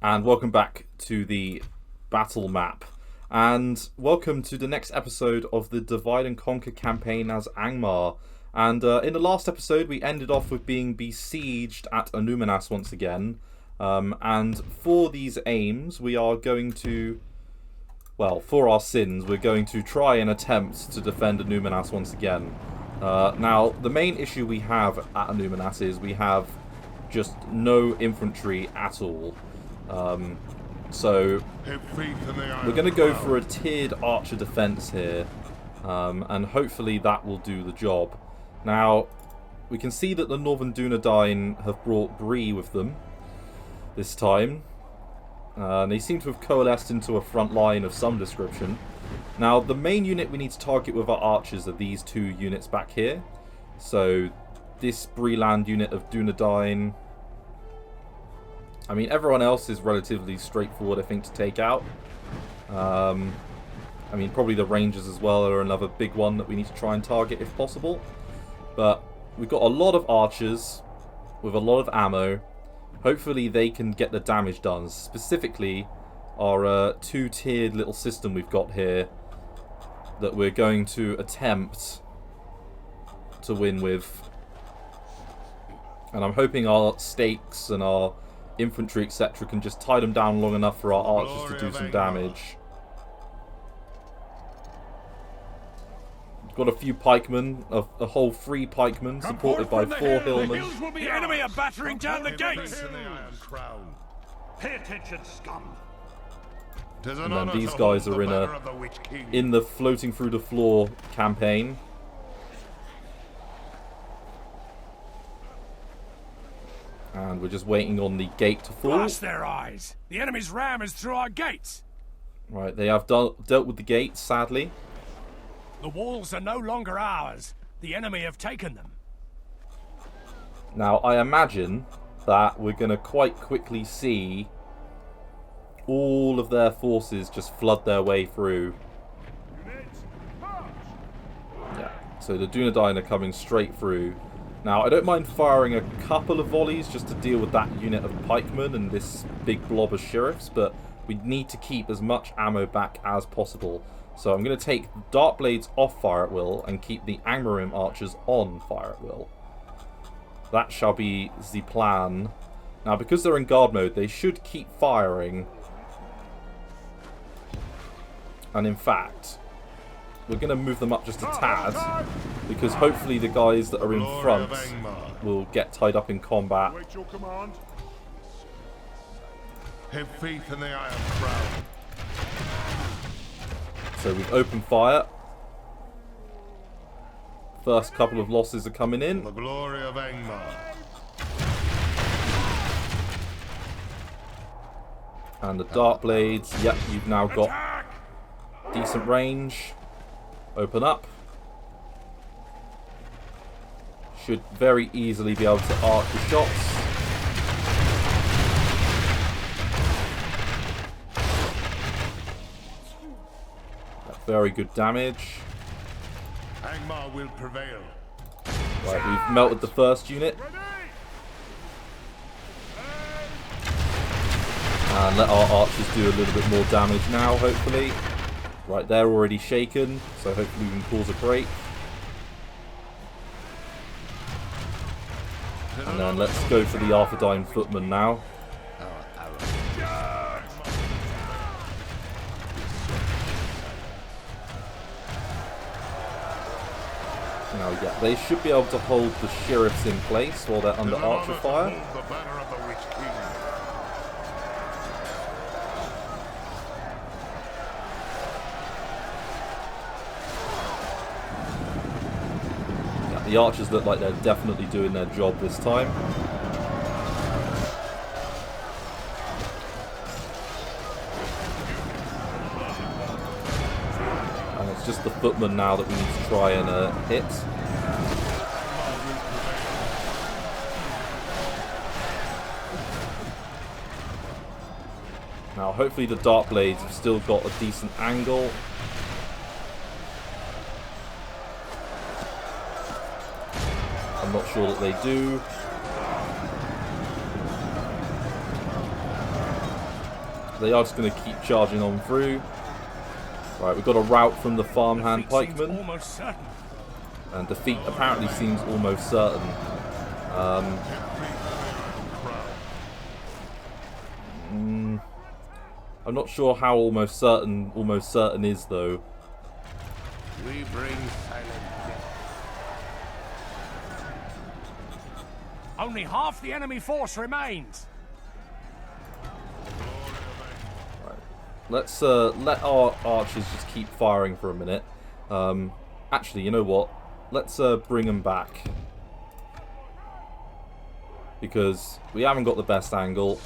And welcome back to the battle map. And welcome to the next episode of the Divide and Conquer campaign as Angmar. And in the last episode, we ended off with being besieged at Anumanas once again. And for these aims, we are going to... Well, for our sins, we're going to try and attempt to defend Anumanas once again. Now, the main issue we have at Anumanas is we have just no infantry at all. So we're going to go for a tiered archer defense here, and hopefully that will do the job. Now, we can see that the Northern Dunedain have brought Bree with them this time. They seem to have coalesced into a front line of some description. Now, the main unit we need to target with our archers are these two units back here. So, this Breeland unit of Dunedain. I mean, everyone else is relatively straightforward, I think, to take out. I mean, probably the Rangers as well are another big one that we need to try and target if possible. But we've got a lot of archers with a lot of ammo. Hopefully they can get the damage done. Specifically, our two-tiered little system we've got here that we're going to attempt to win with. And I'm hoping our stakes and our infantry, etc., can just tie them down long enough for our archers to do some damage. We've got a few pikemen, a whole 3 pikemen, supported by 4 hillmen. The enemy are battering down the gates! Pay attention, scum! And then these guys are in the floating through the floor campaign. And we're just waiting on the gate to fall. Blast their eyes! The enemy's ram is through our gates! Right, they have dealt with the gates, sadly. The walls are no longer ours. The enemy have taken them. Now, I imagine that we're going to quite quickly see all of their forces just flood their way through. Yeah, so the Dunedain are coming straight through. Now, I don't mind firing a couple of volleys just to deal with that unit of pikemen and this big blob of sheriffs, but we need to keep as much ammo back as possible. So I'm going to take Dart Blades off fire at will and keep the Angmar archers on fire at will. That shall be the plan. Now, because they're in guard mode, they should keep firing. And in fact, we're going to move them up just a tad, because hopefully the guys that are in front will get tied up in combat. Have faith in the Iron Crown. So we've opened fire. First couple of losses are coming in. The glory of Angmar. And the Dart Blades, yep, you've now got decent range. Open up. Should very easily be able to arc the shots. Very good damage. Angmar will prevail. Right, we've melted the first unit. And let our archers do a little bit more damage now, hopefully. Right, they're already shaken, so hopefully we can cause a break. And then let's go for the Arthurdine footmen now. Now, yeah, they should be able to hold the sheriffs in place while they're under archer fire. Yeah, the archers look like they're definitely doing their job this time. And it's just the footmen now that we need to try and hit. Now, hopefully the Dart Blades have still got a decent angle. I'm not sure that they do. they are just going to keep charging on through. Right, we've got a rout from the farmhand pikemen. And defeat apparently seems almost certain. I'm not sure how almost certain is though. We bring silent death. Only half the enemy force remains. Let's let our archers just keep firing for a minute. Actually, you know what? Let's bring them back. Because we haven't got the best angle.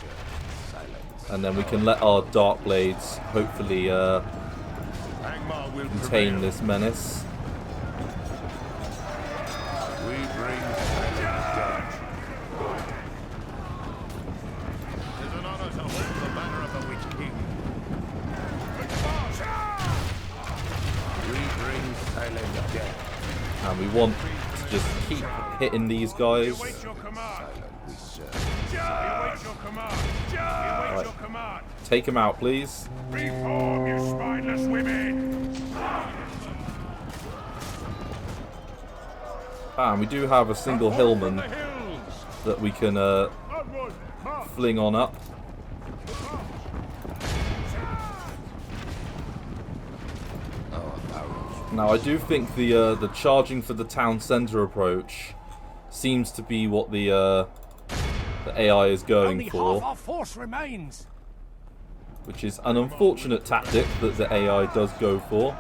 And then we can let our dark blades hopefully contain this menace. We bring silent death. It is an honor to hold the banner of the Witch King. We bring silent death. And we want to just keep hitting these guys. Right. Take him out, please. Reform, you spineless women! And we do have a single hillman that we can fling on up. Now I do think the charging for the town centre approach seems to be what the AI is going for. Only half our force remains. Which is an unfortunate tactic that the AI does go for.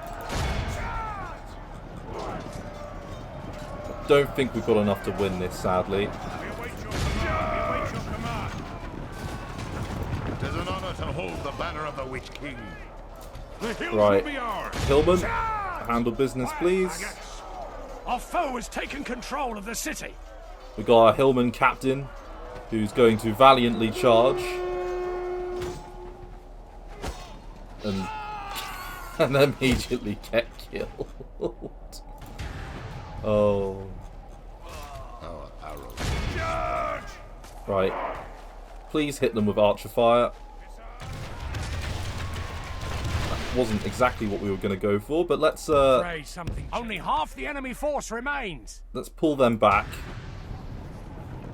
I don't think we've got enough to win this, sadly. It is an honor to hold the banner of the Witch King. Right, Hillman, handle business, please. Our foe has taken control of the city. We got our Hillman captain, who's going to valiantly charge. And immediately get killed. Oh. Our arrows. Right. Please hit them with archer fire. That wasn't exactly what we were going to go for, but let's Only half the enemy force remains. let's pull them back.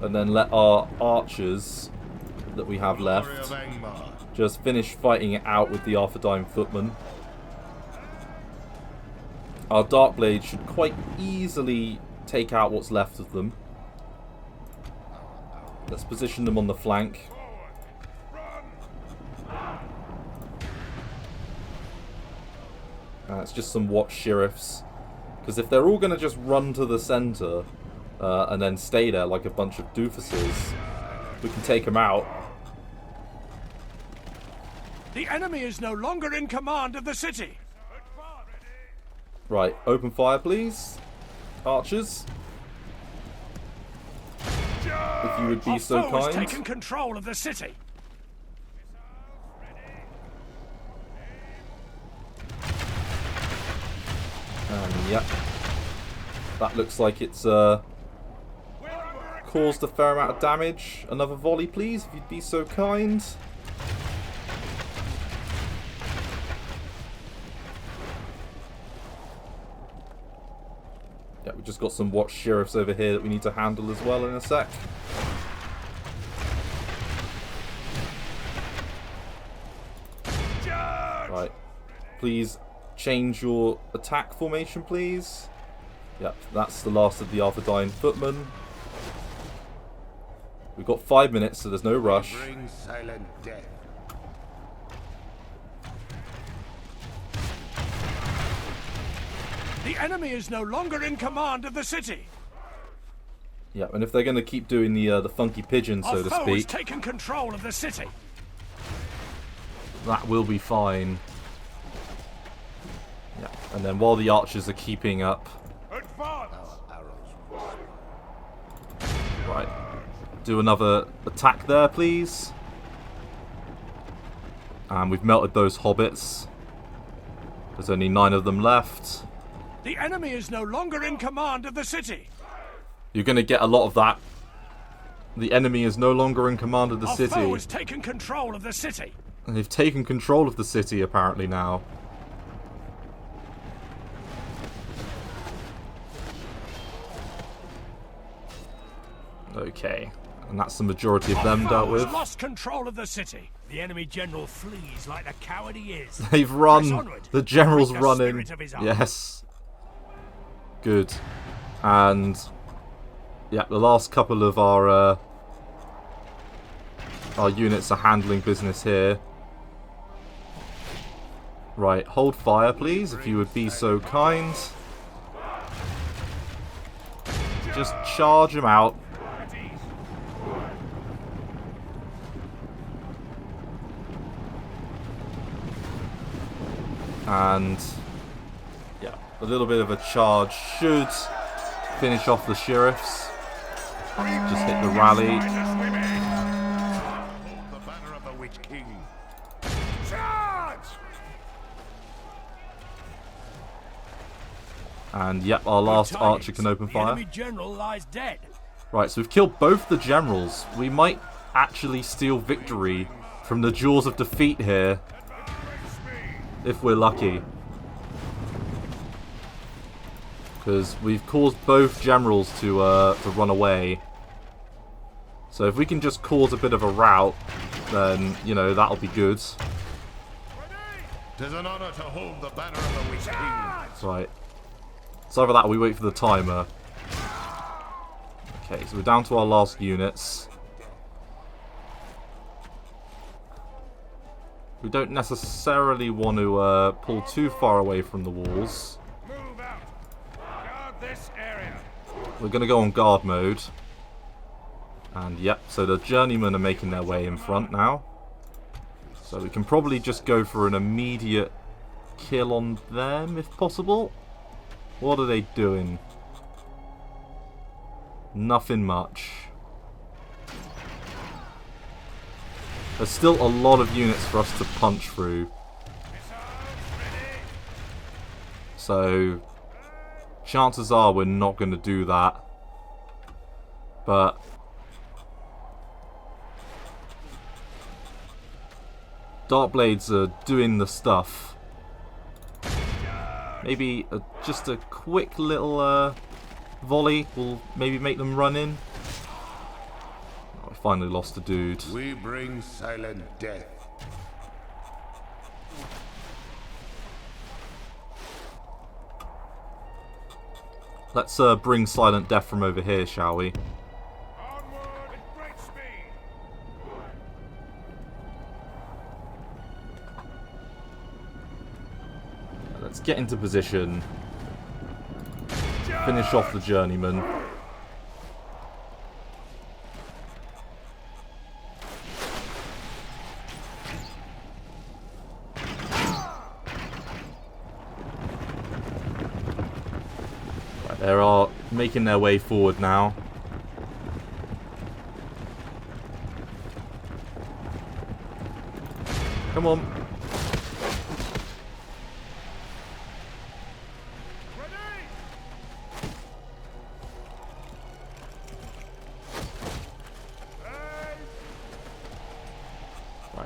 And then let our archers that we have Glory of left Angmar. just finish fighting it out with the Arthurdine footmen. Our dark blade should quite easily take out what's left of them. Let's position them on the flank. It's just some watch sheriffs. Because if they're all going to just run to the centre and then stay there like a bunch of doofuses, we can take them out. The enemy is no longer in command of the city. Right, open fire please. Archers. If you would be so Our foe has kind. taken control of the city. Yep. That looks like it's caused a fair amount of damage. Another volley please, if you'd be so kind. Yeah, we've just got some watch sheriffs over here that we need to handle as well in a sec. Right. Please change your attack formation, please. Yep, that's the last of the Arthurdine footmen. We've got 5 minutes, so there's no rush. Bring silent death. The enemy is no longer in command of the city. Yeah, and if they're going to keep doing the funky pigeon, so Our to foe has speak, taken control of the city. that will be fine. Yeah, and then while the archers are keeping up, right, do another attack there, please. And we've melted those hobbits. There's only 9 of them left. The enemy is no longer in command of the city. You're going to get a lot of that. The enemy is no longer in command of the Our city. foe has taken control of the city. And they've taken control of the city apparently now. Okay. And that's the majority of them dealt with. Lost control of the city. The enemy general flees like the coward he is. They've run. The general's running. Yes. Good. And yeah, the last couple of our units are handling business here. Right, hold fire, please, if you would be so kind. Just charge them out. And yeah, a little bit of a charge should finish off the sheriffs. Just hit the rally. The banner of the Witch King. And yep, our last archer can open fire. The enemy general lies dead. Right, so we've killed both the generals. We might actually steal victory from the jaws of defeat here. If we're lucky. Because we've caused both generals to run away. So if we can just cause a bit of a rout, then, you know, that'll be good. 'Tis an honor to hold the banner of the Witch King. That's right. So over that, we wait for the timer. Okay, so we're down to our last units. We don't necessarily want to pull too far away from the walls. Move out. Guard this area. We're going to go on guard mode. And yep, so the journeymen are making their way in front now. So we can probably just go for an immediate kill on them if possible. What are they doing? Nothing much. There's still a lot of units for us to punch through. So chances are we're not going to do that. But Darkblades are doing the stuff. Maybe just a quick little volley will maybe make them run in. Oh, I finally lost a dude. We bring silent death. Let's bring silent death from over here, shall we? Onward with great speed. Let's get into position. Finish off the journeyman. Right, they are making their way forward now. Come on.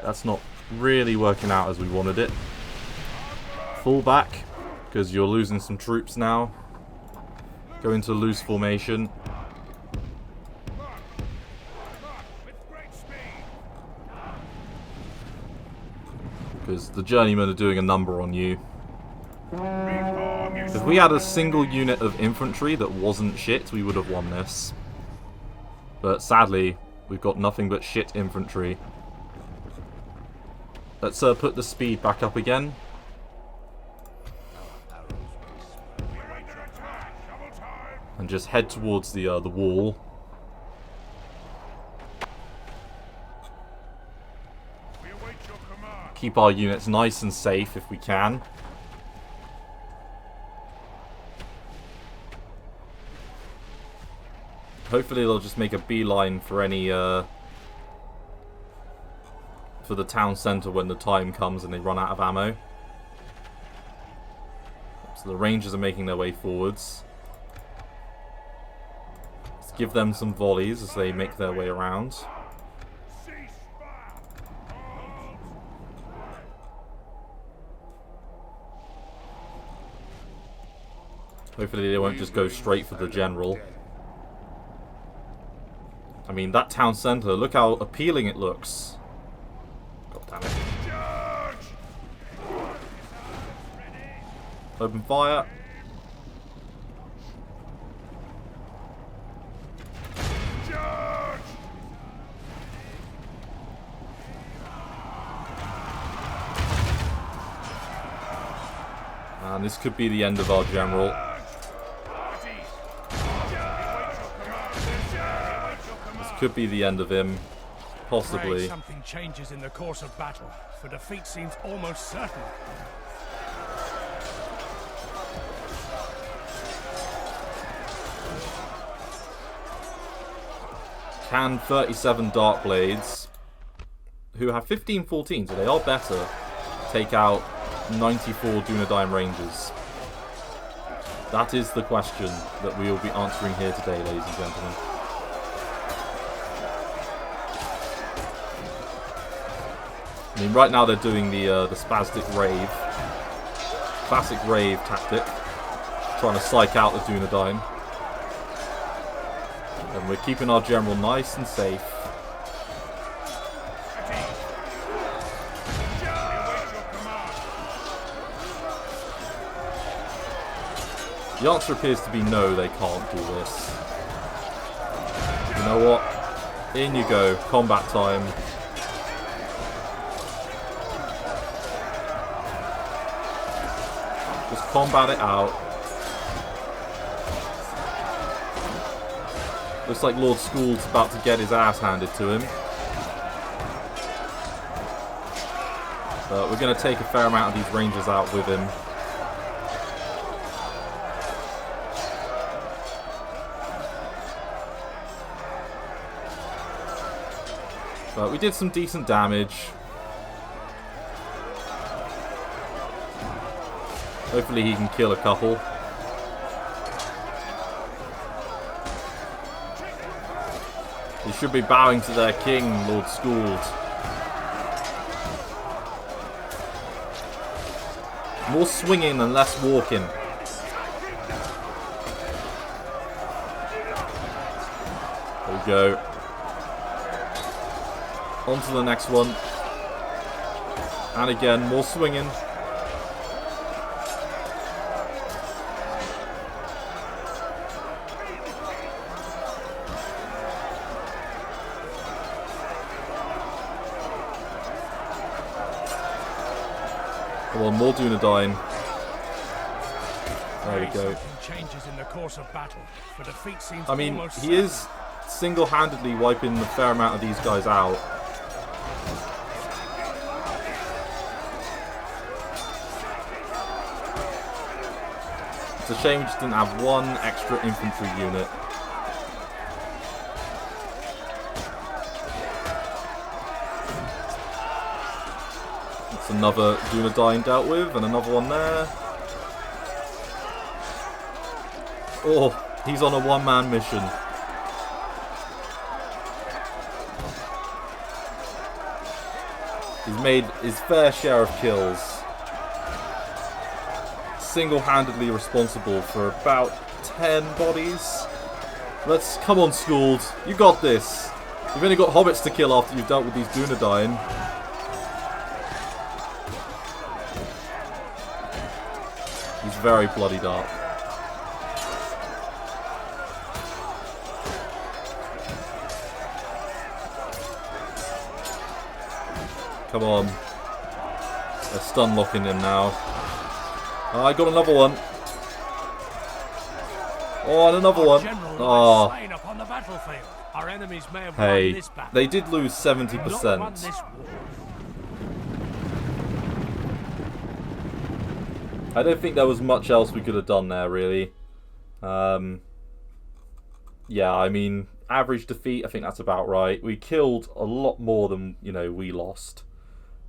That's not really working out as we wanted it. Fall back, because you're losing some troops now. Go into loose formation. Because the journeymen are doing a number on you. If we had a single unit of infantry that wasn't shit, we would have won this. But sadly, we've got nothing but shit infantry. Let's put the speed back up again. And just head towards the wall. Keep our units nice and safe if we can. Hopefully they'll just make a beeline for any for the town centre when the time comes and they run out of ammo. So the Rangers are making their way forwards. Let's give them some volleys as they make their way around. Hopefully they won't just go straight for the general. I mean, that town centre, look how appealing it looks. God damn it. Open fire. And this could be the end of our general. This could be the end of him. Possibly. Something changes in the course of battle, for defeat seems almost certain. Can 37 Dark Blades, who have 15-14, so they are better, take out 94 Dunedain Rangers? That is the question that we will be answering here today, ladies and gentlemen. I mean, right now they're doing the spastic rave, classic rave tactic, trying to psych out the Dunedain. And we're keeping our general nice and safe. The answer appears to be no, they can't do this. You know what? In you go. Combat time. Just combat it out. Looks like Lord Skoold's about to get his ass handed to him. But we're going to take a fair amount of these rangers out with him. But we did some decent damage. Hopefully he can kill a couple. They should be bowing to their king, Lord Skoold. More swinging and less walking. There we go. On to the next one. And again, more swinging. Come on, more Dunedain. There we go. I mean, he is single-handedly wiping a fair amount of these guys out. It's a shame we just didn't have one extra infantry unit. That's another Dunedain dealt with, and another one there. Oh, he's on a one-man mission. He's made his fair share of kills. Single-handedly responsible for about 10 bodies. Let's come on, Skoold. You got this. You've only got hobbits to kill after you've dealt with these Dunedain. He's very bloody dark. Come on. They're stun locking him now. I got another one. Oh, and another one. Oh. Hey, they did lose 70%. I don't think there was much else we could have done there, really. Yeah, I mean, average defeat, I think that's about right. We killed a lot more than, you know, we lost.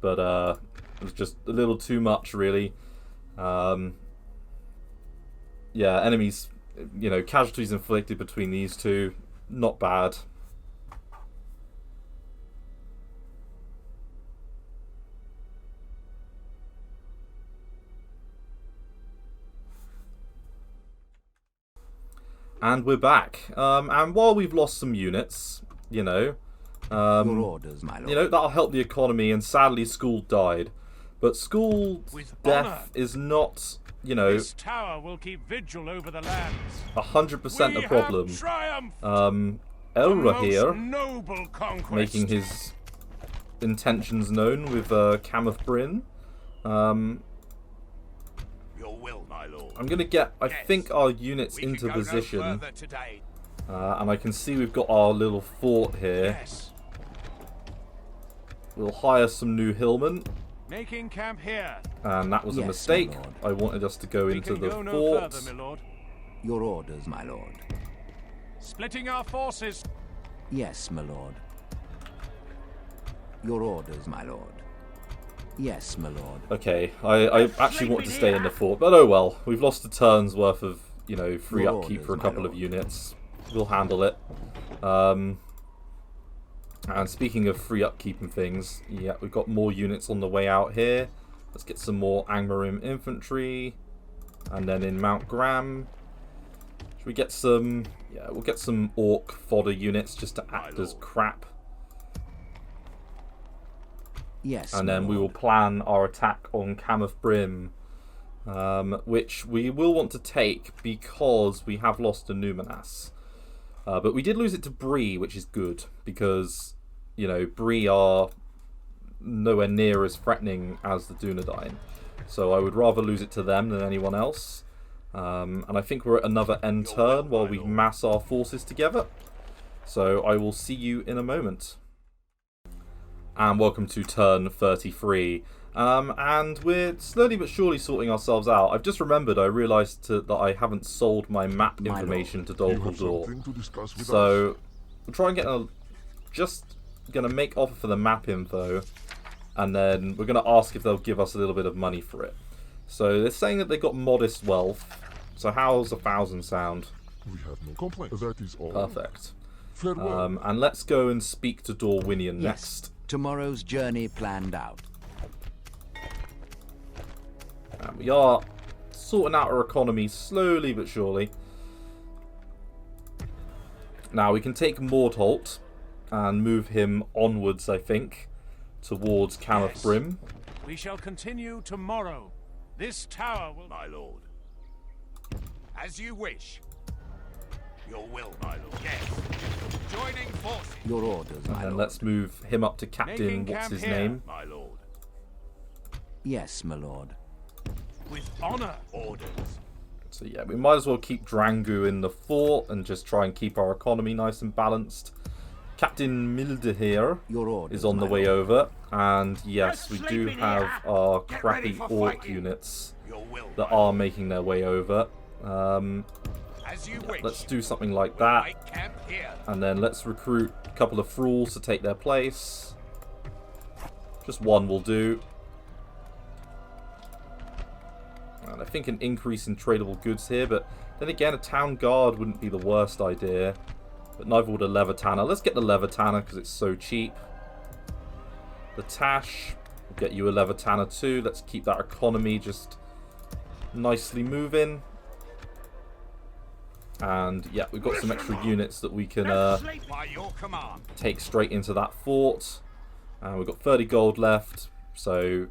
But it was just a little too much, really. Yeah, enemies, you know, casualties inflicted between these two, not bad. And we're back. And while we've lost some units, you know, Your orders, my lord. you know, that'll help the economy, and sadly School died. But School's death is not, you know, This tower will keep vigil over the lands. 100% a problem. Triumph. Elra here, Noble conquest. making his intentions known with Cameth Bryn. Your will, my lord. I'm going to get, I think, our units into position. And I can see we've got our little fort here. Yes. We'll hire some new hillmen. Making camp here. And that was a Yes, mistake. my lord. I wanted us to go We into can the go no fort. further, my lord. Your orders, my lord. Splitting our forces. Yes, my lord. Your orders, my lord. Yes, my lord. Okay, I actually wanted to stay in the fort, but oh well. We've lost a turn's worth of, you know, free Your upkeep orders, for a my couple of lord. units. We'll handle it. And speaking of free upkeep and things, yeah, we've got more units on the way out here. Let's get some more Angmar infantry. And then in Mount Graham, should we get some... Yeah, we'll get some orc fodder units just to act as crap. Yes, And my then we will lord. plan our attack on Cameth Bryn, which we will want to take because we have lost to Numanas. But we did lose it to Bree, which is good, because, you know, Bree are nowhere near as threatening as the Dunedain. So I would rather lose it to them than anyone else. And I think we're at another end turn while we mass our forces together. So I will see you in a moment. And welcome to turn 33. And we're slowly but surely sorting ourselves out. I've just remembered, I realised that I haven't sold my map My information to You have Dol something to discuss with us? So we'll try and get just gonna make offer for the map info, and then we're gonna ask if they'll give us a little bit of money for it. So they're saying that they got modest wealth. So how's 1,000 sound? We have no complaints. That is all. Perfect. Farewell. And let's go and speak to Dorwinion Yes. next. Tomorrow's journey planned out. And we are sorting out our economy slowly but surely. Now we can take Mordholt and move him onwards, I think, towards Cameth Yes. Bryn. We shall continue tomorrow. This tower will... My lord. As you wish. Your will, my lord. Yes. Joining forces. Your orders, And my then lord. let's move him up to Captain, Making what's camp his here. name? My lord. Yes, my lord. With honor. Orders. So yeah, we might as well keep Drangu in the fort and just try and keep our economy nice and balanced. Captain Milde here Your orders, is on the my way lord. over. And yes, we do have our crappy orc units Your will, that my are lord. making their way over. As you wish. Let's do something like that. Make camp here. And then let's recruit a couple of thralls to take their place. Just one will do. And I think an increase in tradable goods here, but then again, a town guard wouldn't be the worst idea. But neither would a leather tanner. Let's get the leather tanner because it's so cheap. The Tash, we'll get you a leather tanner too. Let's keep that economy just nicely moving. And yeah, we've got some extra units that we can By your command. take straight into that fort. And we've got 30 gold left. So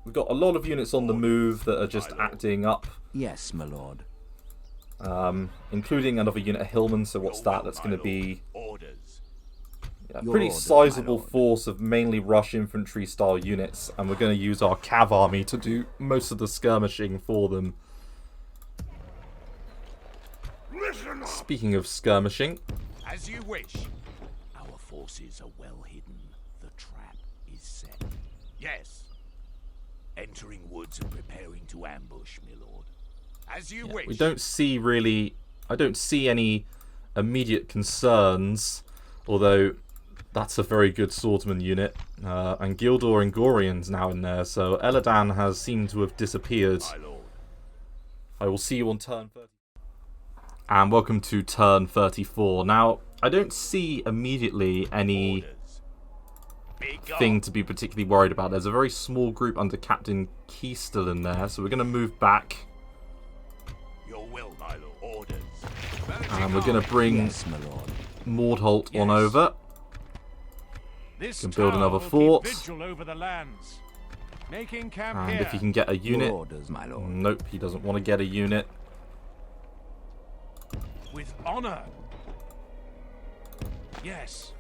we've got a lot of units on the move that are just acting up. Yes, my lord. Including another unit of Hillman. So what's Your that? will, That's my going to be Orders. a Your pretty orders, my sizable lord. force of mainly rush infantry style units. And we're going to use our cav army to do most of the skirmishing for them. Listen up. Speaking of skirmishing, As you wish. Our forces are well hidden. The trap is set. Yes. Entering woods and preparing to ambush, my lord. As you wish. we don't see really... I don't see any immediate concerns. Although, that's a very good swordsman unit. And Gildor and Gorian's now in there. So Eladan has seemed to have disappeared. My lord. I will see you on turn 30. And welcome to turn 34. Now, I don't see immediately any Orders. Be gone. thing to be particularly worried about. There's a very small group under Captain Key still in there, so we're going to move back. Your will, my lord. Orders. And we're going to bring Yes, my lord. Mordholt on over. This Can build tower another will keep fort. vigil over the lands. Making camp And here. if he can get a Your unit... orders, my lord. Nope, he doesn't want to get a unit. With honor. Yes.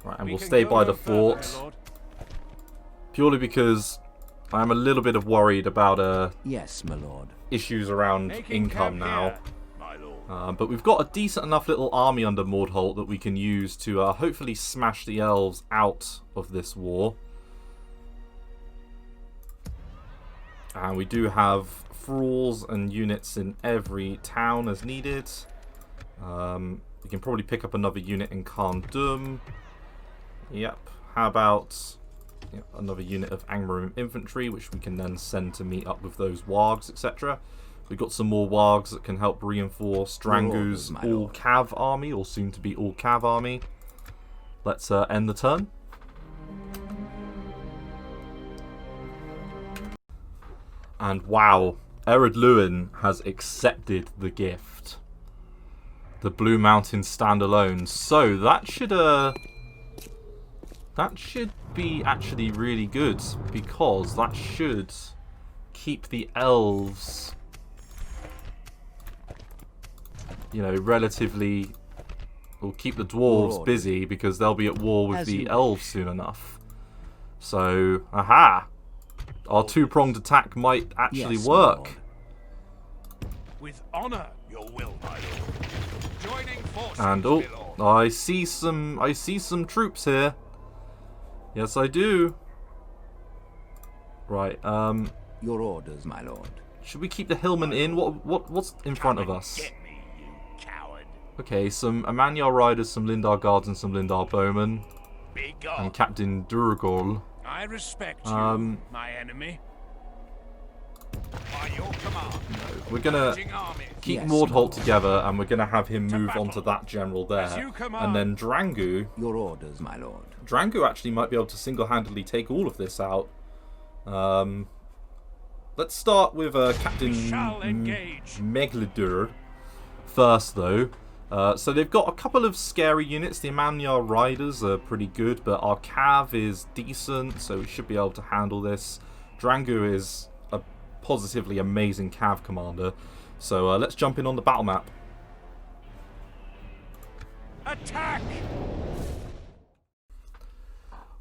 Right, and We we'll can stay go by no the further, fort. my lord. Purely because I'm a little bit worried about Yes, my lord. issues around Making income camp now. here, my lord. But we've got a decent enough little army under Mordholt that we can use to hopefully smash the elves out of this war. And we do have thralls and units in every town as needed. We can probably pick up another unit in Khandum. Yep. How about another unit of Angmar infantry, which we can then send to meet up with those wargs, etc. We've got some more wargs that can help reinforce Drangu's all-cav army, or soon to be all-cav army. Let's end the turn. And wow, Ered Luin has accepted the gift. The Blue Mountain standalone. So that should be actually really good, because that should keep the elves, you know, relatively, will keep the dwarves busy, because they'll be at war with the elves soon enough. So, aha! Our two-pronged attack might actually work. With honor, your will, my lord. Joining forces, And my lord. I see some troops here. Yes, I do. Right, Your orders, my lord. should we keep the hillmen in? What's in front of us? Get me, you coward. Okay, some Amanyar riders, some Lindar guards, and some Lindar bowmen, Be gone. and Captain Duragol. I respect you, my enemy. By your command. We're gonna Marching armies. keep Yes, Mordholt together, and we're gonna have him move battle. on to that general As there, you command. and then Drangu. Your orders, my lord. Drangu actually might be able to single-handedly take all of this out. Let's start with Captain shall engage. Megladur first, though. So they've got a couple of scary units. The Amanyar Riders are pretty good, but our Cav is decent, so we should be able to handle this. Drangu is a positively amazing Cav commander. So let's jump in on the battle map. Attack!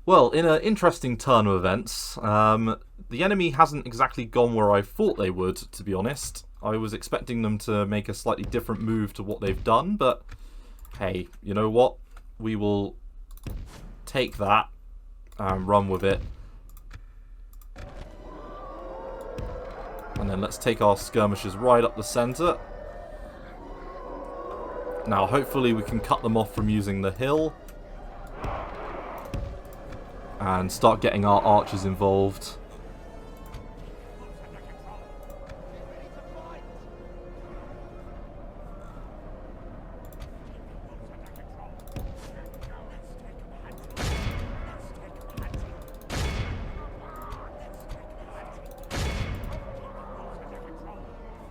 Well, in an interesting turn of events, the enemy hasn't exactly gone where I thought they would, to be honest. I was expecting them to make a slightly different move to what they've done, but hey, you know what? We will take that and run with it. And then let's take our skirmishers right up the centre. Now, hopefully we can cut them off from using the hill and start getting our archers involved.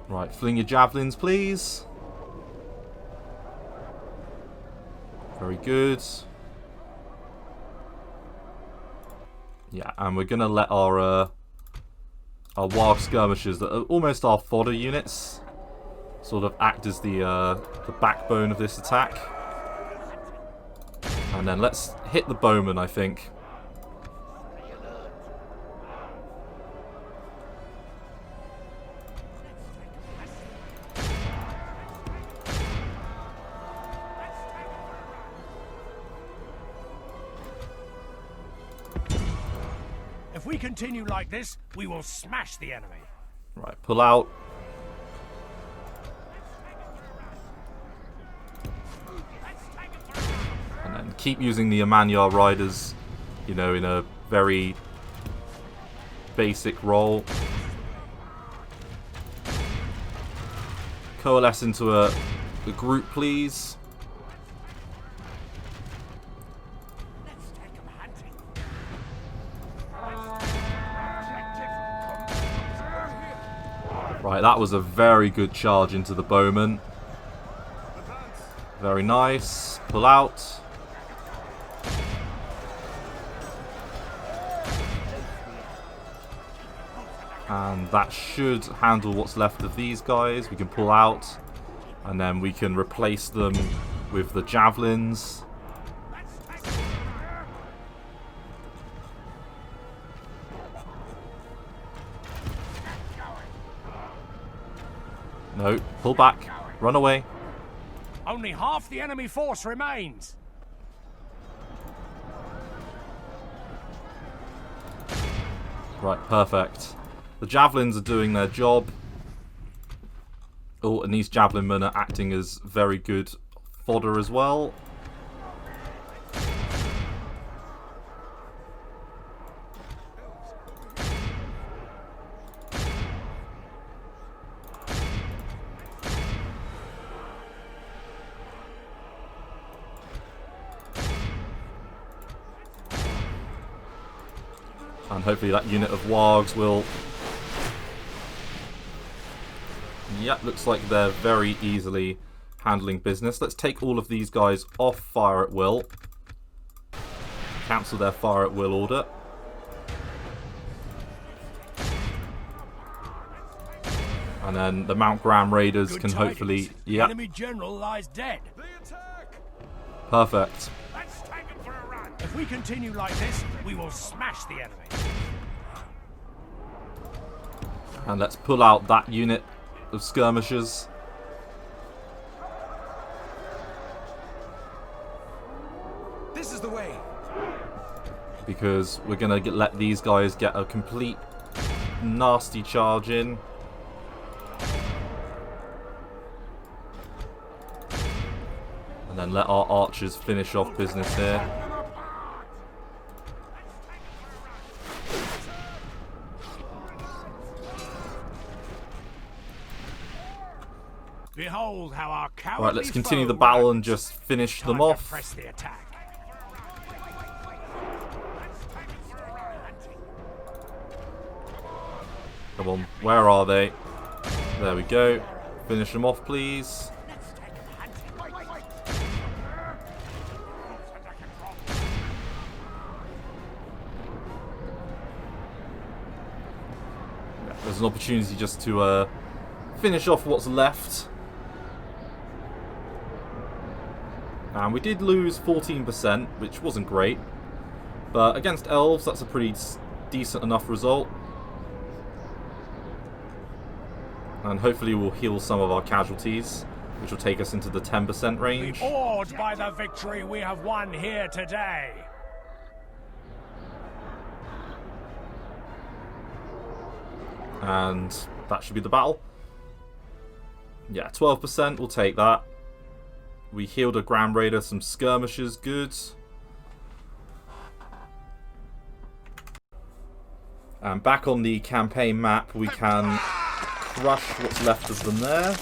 Right, fling your javelins, please. Very good. Yeah, and we're gonna let our wild skirmishers, that are almost our fodder units, sort of act as the backbone of this attack. And then let's hit the bowmen, I think. If we continue like this, we will smash the enemy. Right, pull out. And then keep using the Amanyar riders, you know, in a very basic role. Coalesce into a group, please. Right, that was a very good charge into the bowmen. Very nice. Pull out. And that should handle what's left of these guys. We can pull out. And then we can replace them with the javelins. No, pull back. Run away. Only half the enemy force remains. Right, perfect. The javelins are doing their job. Oh, and these javelin men are acting as very good fodder as well. And hopefully that unit of wargs will... Yep, looks like they're very easily handling business. Let's take all of these guys off fire at will. Cancel their fire at will order. And then the Mount Graham Raiders can hopefully... The enemy general lies dead. Perfect. Let's take him for a run. If we continue like this, we will smash the enemy. And let's pull out that unit of skirmishers. This is the way. Because we're going to let these guys get a complete nasty charge in. And then let our archers finish off business here. Behold how our cowardly Right, let's continue the foe battle works. and just finish Time them to off. press the attack. Come on, where are they? There we go. Finish them off, please. Yeah, there's an opportunity just to finish off what's left. And we did lose 14%, which wasn't great. But against elves, that's a pretty decent enough result. And hopefully we'll heal some of our casualties, which will take us into the 10% range. Awed by the victory we have won here today. And that should be the battle. Yeah, 12%, we'll take that. We healed a Grand Raider, some skirmishers, good. And back on the campaign map, we can crush what's left of them there.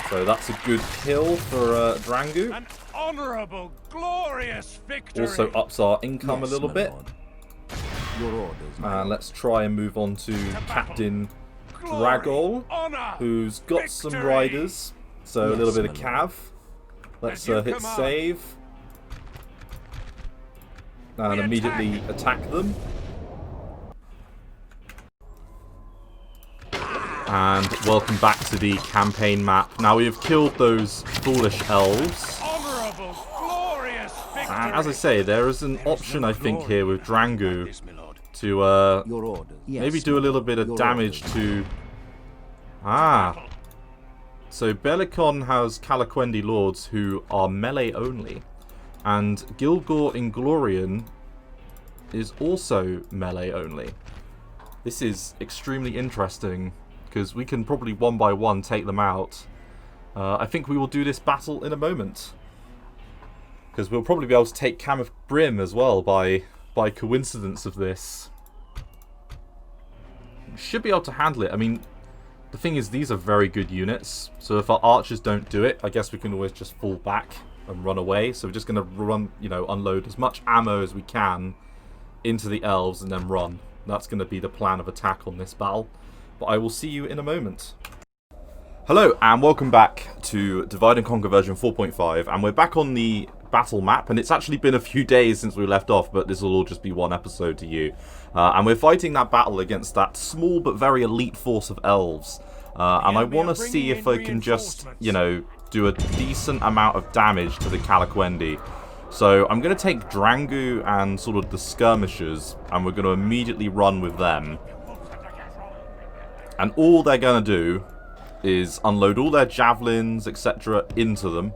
So that's a good kill for Drangu. An honourable, glorious victory. Also ups our income a little bit. Lord. Your orders, my And let's try and move on to Captain Glory, Dragol, honour, who's got some victory. riders. So a Yes, little bit of my lord. cav. Let's As you hit command. save. And We immediately attack them. And welcome back to the campaign map. Now we have killed those foolish elves. Honourable, glorious victory. And as I say, there is an option I think here with Drangu This, my lord. to Your orders. Yes, maybe do a my little lord. bit of Your damage orders. to... Ah. So Belicon has Calaquendi lords who are melee only. And Gilgor Inglorian is also melee only. This is extremely interesting, because we can probably one by one take them out. I think we will do this battle in a moment. Because we'll probably be able to take Cameth Brim as well by coincidence of this. We should be able to handle it. I mean, the thing is, these are very good units. So if our archers don't do it, I guess we can always just fall back and run away. So we're just going to run, unload as much ammo as we can into the elves and then run. That's going to be the plan of attack on this battle. But I will see you in a moment. Hello and welcome back to Divide and Conquer version 4.5, and we're back on the battle map, and it's actually been a few days since we left off, but this will all just be one episode to you. And we're fighting that battle against that small but very elite force of elves. And I want to see if I can just, you know, do a decent amount of damage to the Calaquendi. So I'm going to take Drangu and sort of the skirmishers, and we're going to immediately run with them. And all they're going to do is unload all their javelins, etc. into them.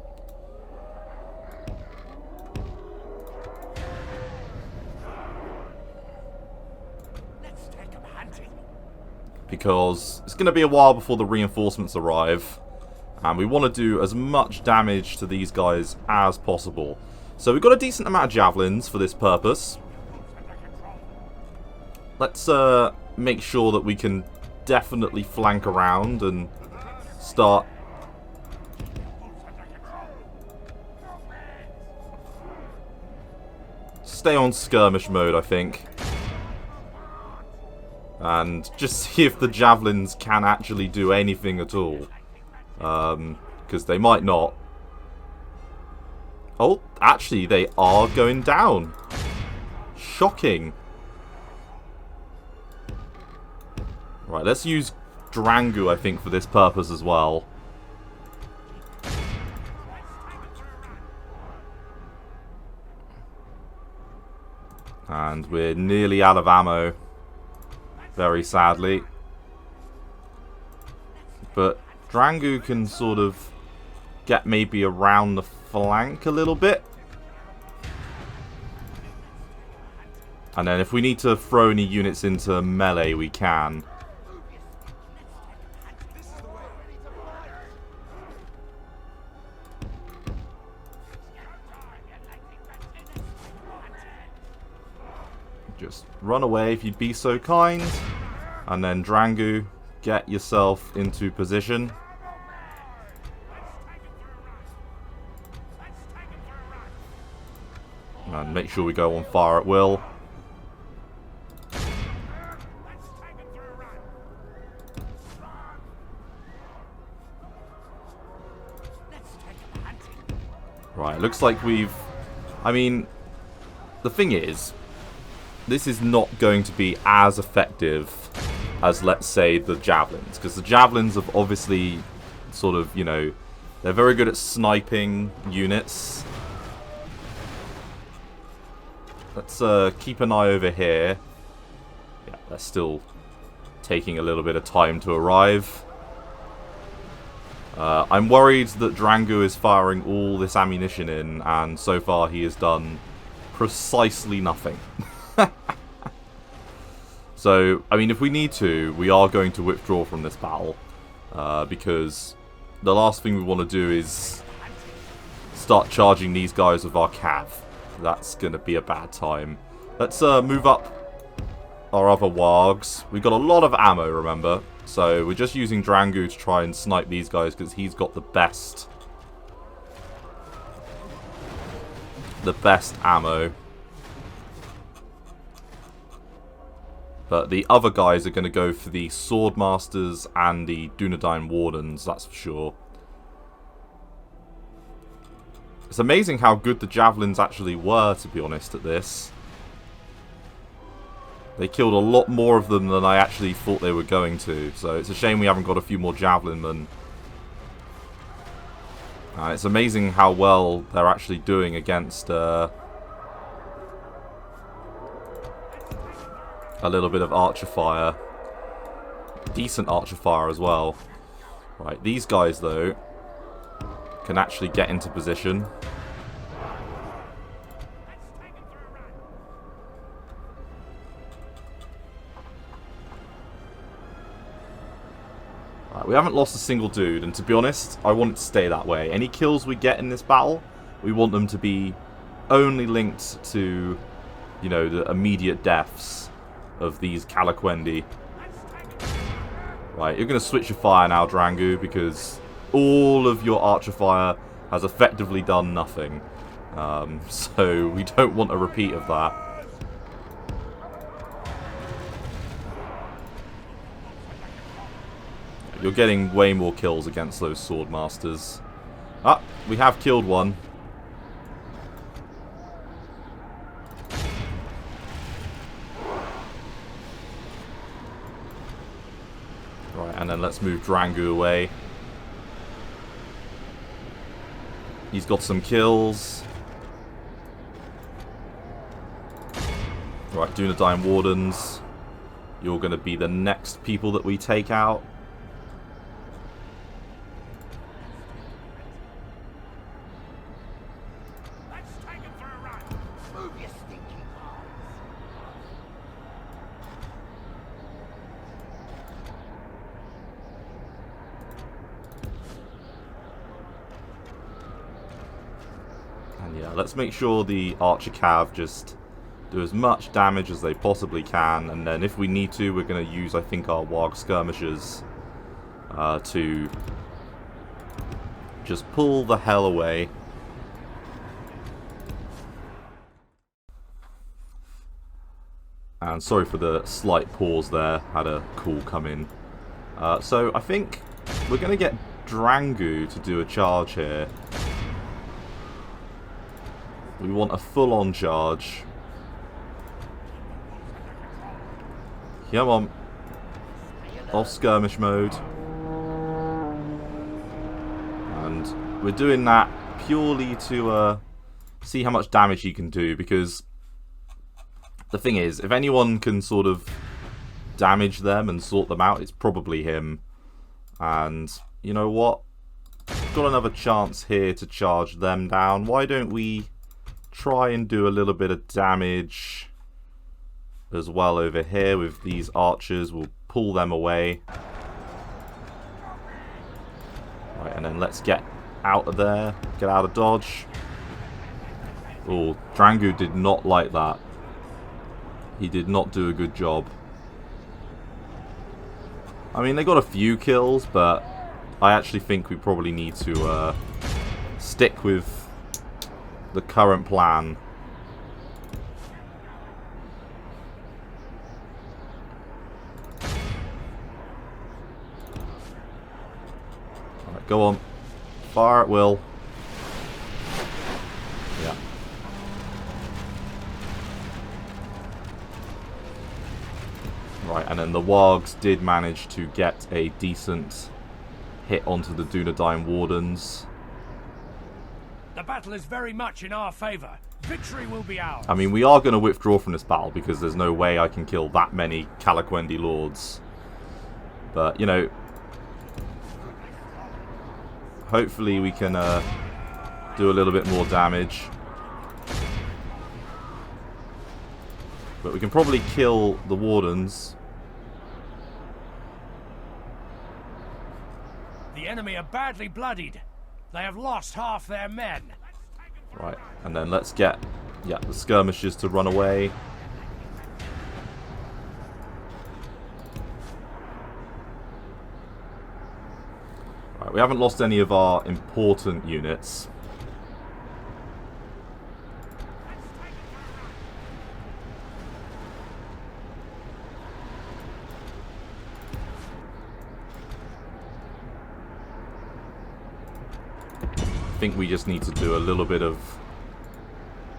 Because it's going to be a while before the reinforcements arrive. And we want to do as much damage to these guys as possible. So we've got a decent amount of javelins for this purpose. Let's make sure that we can definitely flank around and start stay on skirmish mode, I think, and just see if the javelins can actually do anything at all, because they might not. Oh, actually they are going down. Shocking. Right, let's use Drangu, I think, for this purpose as well. And we're nearly out of ammo, very sadly. But Drangu can sort of get maybe around the flank a little bit. And then if we need to throw any units into melee, we can. Just run away if you'd be so kind. And then Drangu, get yourself into position. And make sure we go on fire at will. Right, looks like we've... I mean, the thing is, this is not going to be as effective as, let's say, the javelins. Because the javelins have obviously sort of, you know, they're very good at sniping units. Let's keep an eye over here. Yeah, they're still taking a little bit of time to arrive. I'm worried that Drangu is firing all this ammunition in, and so far he has done precisely nothing. So, I mean, if we need to, we are going to withdraw from this battle. Because the last thing we want to do is start charging these guys with our cav. That's going to be a bad time. Let's move up our other wargs. We've got a lot of ammo, remember. So we're just using Drangu to try and snipe these guys because he's got the best ammo. But the other guys are going to go for the Swordmasters and the Dunedain Wardens, that's for sure. It's amazing how good the javelins actually were, to be honest, at this. They killed a lot more of them than I actually thought they were going to. So it's a shame we haven't got a few more javelin men. It's amazing how well they're actually doing against a little bit of archer fire. Decent archer fire as well. Right, these guys, though, can actually get into position. Right, we haven't lost a single dude, and to be honest, I want it to stay that way. Any kills we get in this battle, we want them to be only linked to, you know, the immediate deaths of these Calaquendi. Right, you're going to switch your fire now, Drangu, because all of your archer fire has effectively done nothing. So we don't want a repeat of that. You're getting way more kills against those swordmasters. Ah, we have killed one. Right, and then let's move Drangu away. He's got some kills. Right, Dunedain Wardens. You're going to be the next people that we take out. Let's take him for a ride. Move your stinking arms. And yeah, let's make sure the Archer Cav just do as much damage as they possibly can, and then if we need to, we're going to use, I think, our Warg Skirmishers to just pull the hell away. And sorry for the slight pause there, had a call come in. So I think we're going to get Drangu to do a charge here. We want a full-on charge. Come on. Off skirmish mode. And we're doing that purely to see how much damage he can do, because the thing is, if anyone can sort of damage them and sort them out, it's probably him. And you know what? Got another chance here to charge them down. Why don't we try and do a little bit of damage as well over here with these archers? We'll pull them away. Right, and then let's get out of there. Get out of dodge. Oh, Drangu did not like that. He did not do a good job. I mean, they got a few kills, but I actually think we probably need to stick with the current plan. Alright, go on. Fire at will. Yeah. Right, and then the Wargs did manage to get a decent hit onto the Dunedain Wardens. The battle is very much in our favor. Victory will be ours. I mean, we are going to withdraw from this battle because there's no way I can kill that many Calaquendi Lords. But, you know, hopefully we can do a little bit more damage. But we can probably kill the Wardens. The enemy are badly bloodied. They have lost half their men. Right, and then let's get, yeah, the skirmishers to run away. Right, we haven't lost any of our important units. I think we just need to do a little bit of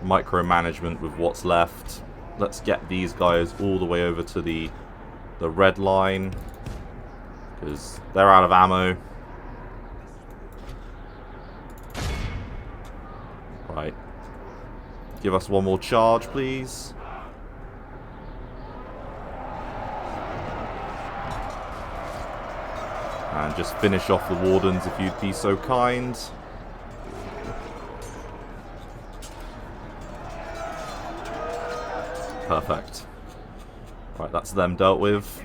micromanagement with what's left. Let's get these guys all the way over to the red line, because they're out of ammo. Right. Give us one more charge, please. And just finish off the Wardens if you'd be so kind. Perfect. Right, that's them dealt with.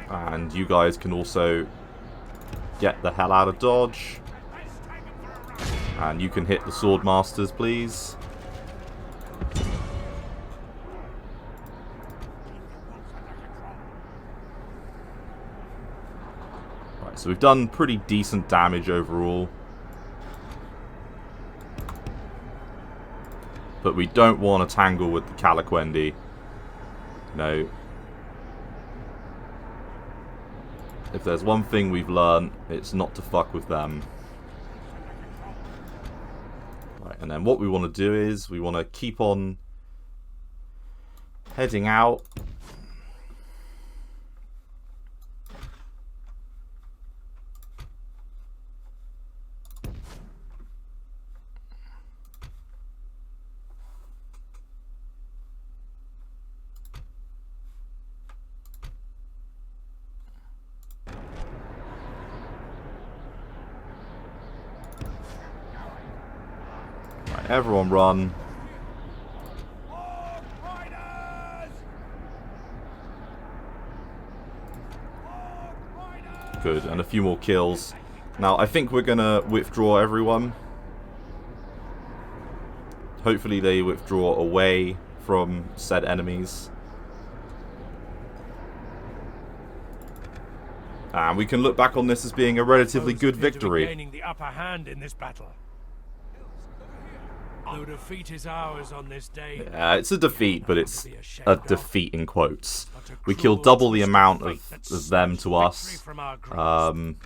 And you guys can also get the hell out of dodge. And you can hit the Swordmasters, please. Right, so we've done pretty decent damage overall. But we don't want to tangle with the Calaquendi. No. If there's one thing we've learned, it's not to fuck with them. Right, and then what we want to do is we want to keep on heading out. Everyone run. Good, and a few more kills. Now, I think we're going to withdraw everyone. Hopefully they withdraw away from said enemies. And we can look back on this as being a relatively good victory. Gaining the upper hand in this battle. Though defeat is ours on this day. Yeah, it's a defeat, but it's a defeat in quotes. We killed double the amount of them to us, and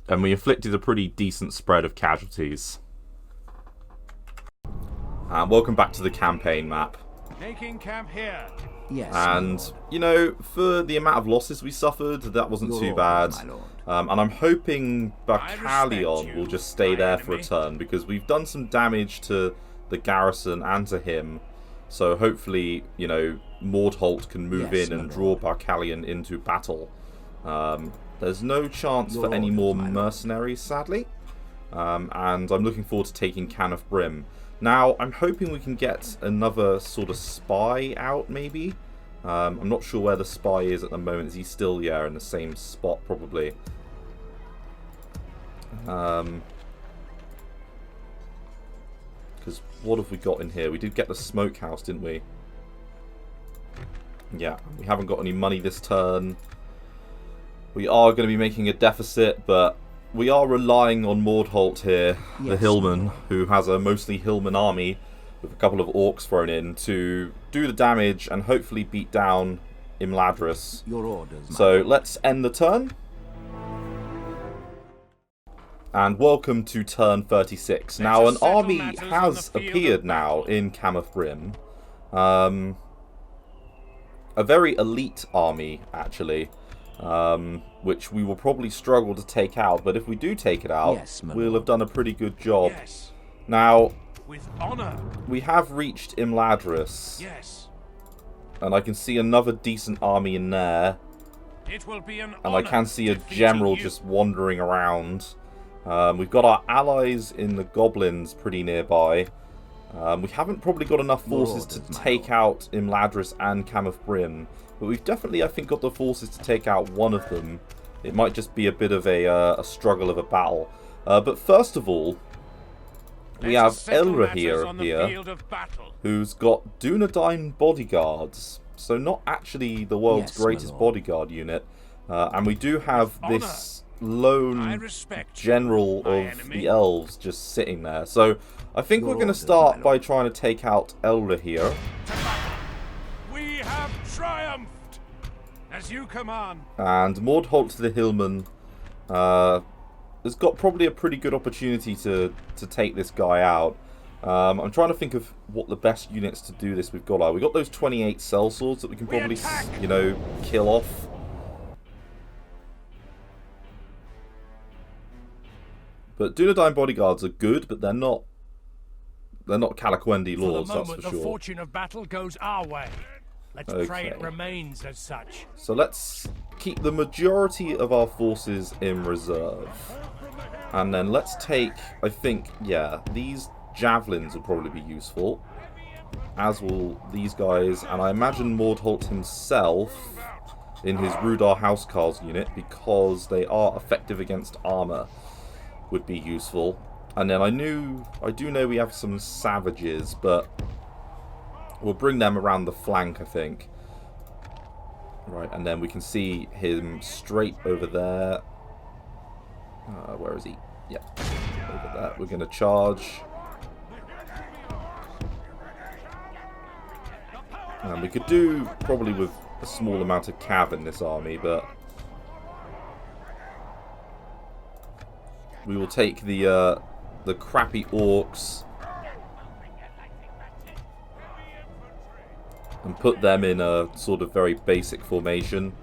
we inflicted a pretty decent spread of casualties. And welcome back to the campaign map. Making camp here. Yes. And, you know, for the amount of losses we suffered, that wasn't too bad. And I'm hoping Bacalion will just stay there for a turn, because we've done some damage to the garrison and to him. So hopefully, you know, Mordholt can move in and draw Bacalion into battle. There's no chance for any more mercenaries, sadly. And I'm looking forward to taking Cannoth Brim. Now, I'm hoping we can get another sort of spy out, maybe. I'm not sure where the spy is at the moment. Is he still, in the same spot, probably? Because what have we got in here? We did get the smokehouse, didn't we? Yeah, we haven't got any money this turn. We are going to be making a deficit, but we are relying on Mordholt here, the Hillman, who has a mostly Hillman army with a couple of orcs thrown in to do the damage and hopefully beat down Imladris. Your orders, so let's end the turn. And welcome to turn 36. Now, an army has appeared now in Cannoth Brim. A very elite army, actually. Which we will probably struggle to take out, but if we do take it out, we'll have done a pretty good job. Now, with honor. We have reached Imladris. And I can see another decent army in there. It will be an and I can see a general just wandering around. We've got our allies in the goblins pretty nearby. We haven't probably got enough forces to take out Imladris and Cannoth Brim. But we've definitely, I think, got the forces to take out one of them. It might just be a bit of a struggle of a battle. But first of all, we have Elrahir here, who's got Dunedain bodyguards. So not actually the world's greatest bodyguard unit. And we do have this lone general of the elves just sitting there. So I think we're going to start by trying to take out Elrahir. We have triumphed, as you command. And Mordholt the Hillman has got probably a pretty good opportunity to take this guy out. I'm trying to think of what the best units to do this we've got are. We've got those 28 sellswords that we can probably, you know, kill off. But Dunedain bodyguards are good, but they're not Calaquendi lords, that's for sure. The fortune of battle goes our way. Let's pray it remains as such. So let's keep the majority of our forces in reserve. And then let's take, I think, these javelins will probably be useful. As will these guys. And I imagine Mordholt himself in his Rudar Housecarls unit, because they are effective against armor, would be useful. And then I do know we have some savages, but we'll bring them around the flank, I think. Right, and then we can see him straight over there. Where is he? Yeah, over there. We're going to charge. And we could do probably with a small amount of cav in this army, but we will take the crappy orcs and put them in a sort of very basic formation.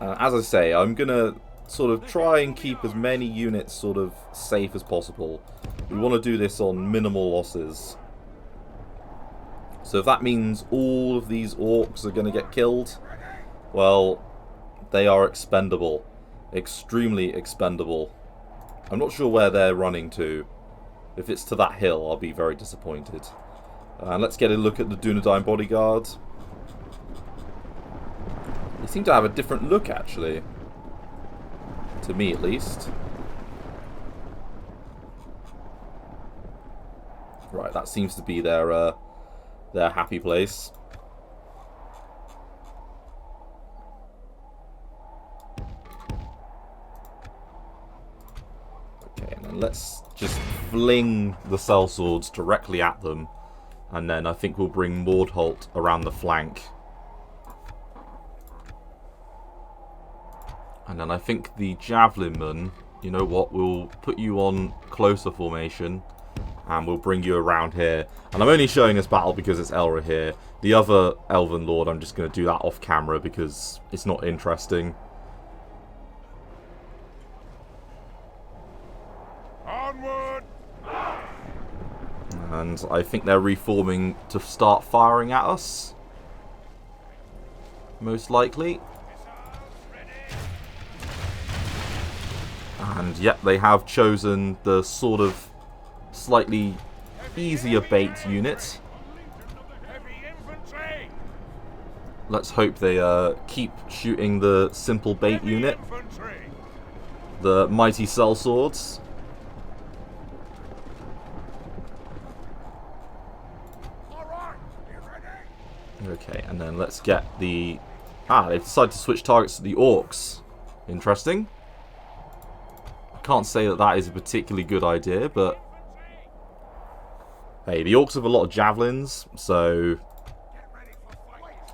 As I say, I'm going to sort of try and keep as many units sort of safe as possible. We want to do this on minimal losses. So if that means all of these orcs are going to get killed, well, they are expendable. Extremely expendable. I'm not sure where they're running to. If it's to that hill, I'll be very disappointed. Let's get a look at the Dunedain bodyguard. They seem to have a different look, actually. To me, at least. Right, that seems to be their happy place. Okay, and then let's just fling the sellswords directly at them. And then I think we'll bring Mordholt around the flank. And then I think the Javelinman, you know what, we'll put you on closer formation. And we'll bring you around here. And I'm only showing this battle because it's Elra here. The other Elven Lord, I'm just going to do that off camera because it's not interesting. Onward! And I think they're reforming to start firing at us. Most likely. And yep, they have chosen the sort of slightly easier bait unit. Let's hope they keep shooting the simple bait unit. The mighty sellswords. Okay, and then let's get the... they've decided to switch targets to the orcs. Interesting. I can't say that that is a particularly good idea, but... Hey, the orcs have a lot of javelins, so...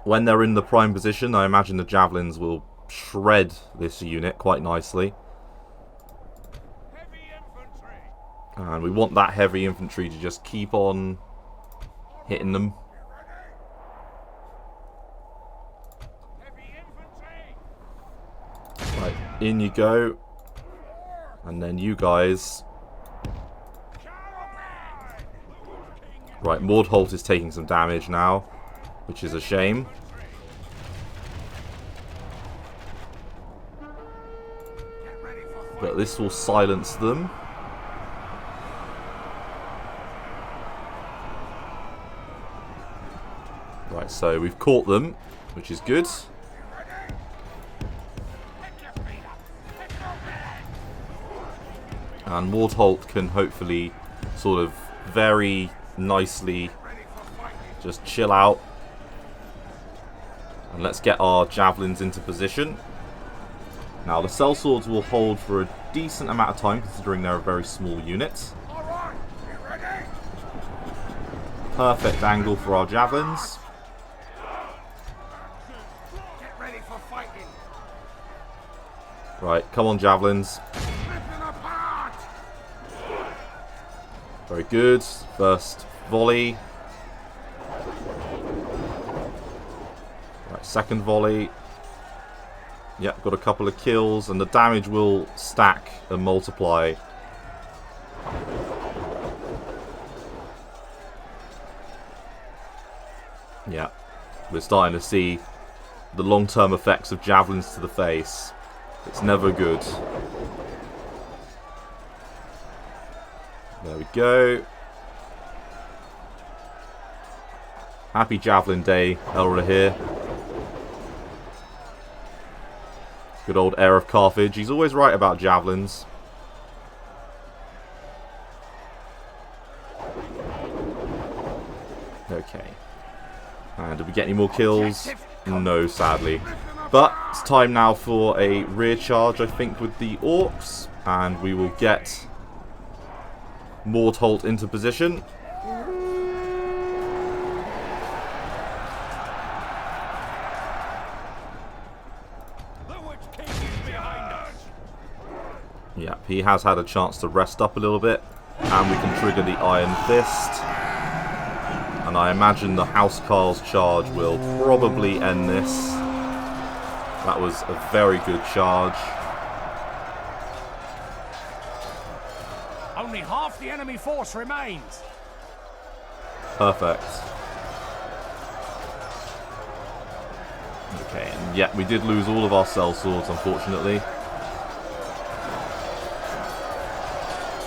When they're in the prime position, I imagine the javelins will shred this unit quite nicely. And we want that heavy infantry to just keep on hitting them. Right, in you go. And then you guys... Right, Mordholt is taking some damage now, which is a shame. But this will silence them. Right, so we've caught them, which is good. And Mordholt can hopefully sort of very nicely just chill out. And let's get our javelins into position. Now the sellswords will hold for a decent amount of time considering they're a very small unit. Perfect angle for our javelins. Right, come on javelins. Very good. First volley. Right, second volley. Yep, got a couple of kills, and the damage will stack and multiply. Yeah, we're starting to see the long-term effects of javelins to the face. It's never good. There we go. Happy Javelin Day, Elra here. Good old heir of Carthage. He's always right about javelins. Okay. And did we get any more kills? No, sadly. But it's time now for a rear charge, I think, with the orcs. And we will get Mordholt into position. Yeah, he has had a chance to rest up a little bit, and we can trigger the Iron Fist. And I imagine the Housecarl's charge will probably end this. That was a very good charge. Only half the enemy force remains. Perfect. Okay, and yeah, we did lose all of our sellswords, unfortunately.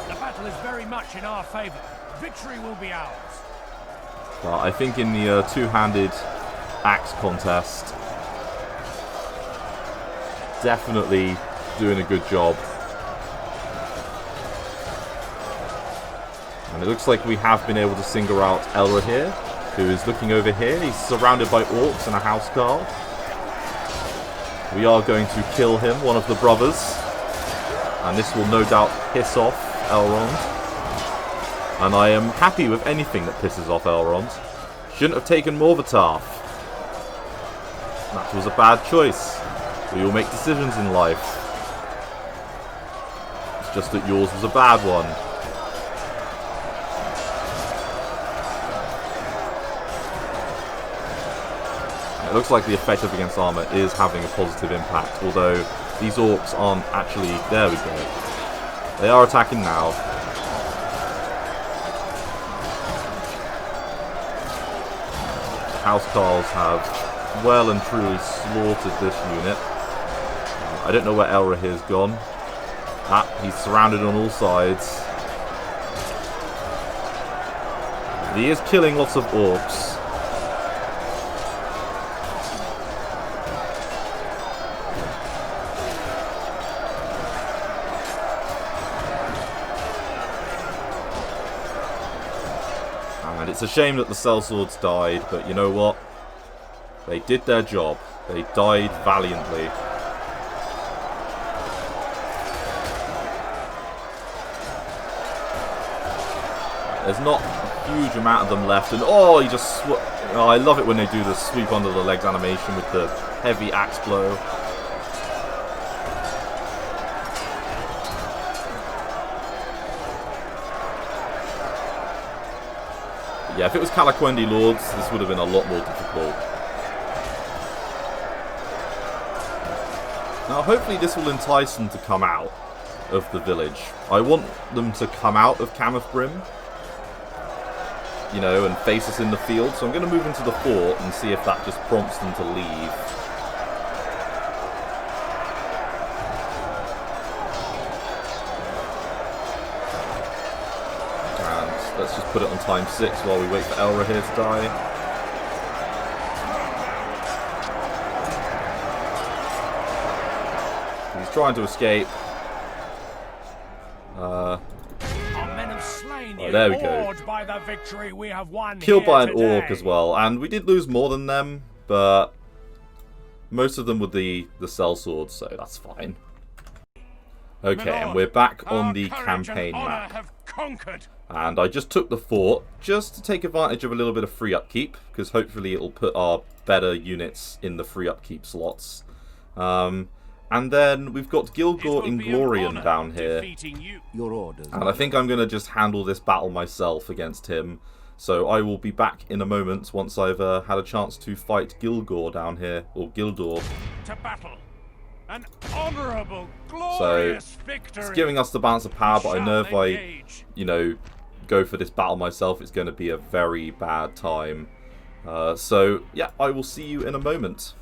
The battle is very much in our favour. Victory will be ours. But I think in the two-handed axe contest, definitely doing a good job. And it looks like we have been able to single out Elra here, who is looking over here. He's surrounded by orcs and a housecarl. We are going to kill him, one of the brothers. And this will no doubt piss off Elrond. And I am happy with anything that pisses off Elrond. Shouldn't have taken Morvatarth. That was a bad choice. We all make decisions in life. It's just that yours was a bad one. It looks like the effective against armor is having a positive impact, although these orcs aren't actually... There we go. They are attacking now. Housecarls have well and truly slaughtered this unit. I don't know where Elra has gone. Ah, he's surrounded on all sides. He is killing lots of orcs. And it's a shame that the sellswords died, but you know what? They did their job. They died valiantly. There's not a huge amount of them left, and oh, he just oh, I love it when they do the sweep under the legs animation with the heavy axe blow. But yeah, if it was Calaquendi Lords, this would have been a lot more difficult. Now, hopefully this will entice them to come out of the village. I want them to come out of Cameth Brim, you know, and face us in the field. So I'm going to move into the fort and see if that just prompts them to leave. And let's just put it on time 6 while we wait for Elra here to die. He's trying to escape. Oh, there we go. By the victory we have won. Killed by an orc as well, and we did lose more than them, but most of them were the sellswords, so that's fine. Okay, and we're back on the campaign map. And I just took the fort just to take advantage of a little bit of free upkeep, because hopefully it'll put our better units in the free upkeep slots. And then we've got Gilgor Inglorian down here. Your orders. And I think I'm going to just handle this battle myself against him. So I will be back in a moment once I've had a chance to fight Gilgor down here, or Gildor. To battle. An honorable, glorious victory. It's giving us the balance of power, but I know if I, you know, go for this battle myself, it's going to be a very bad time. So, yeah, I will see you in a moment.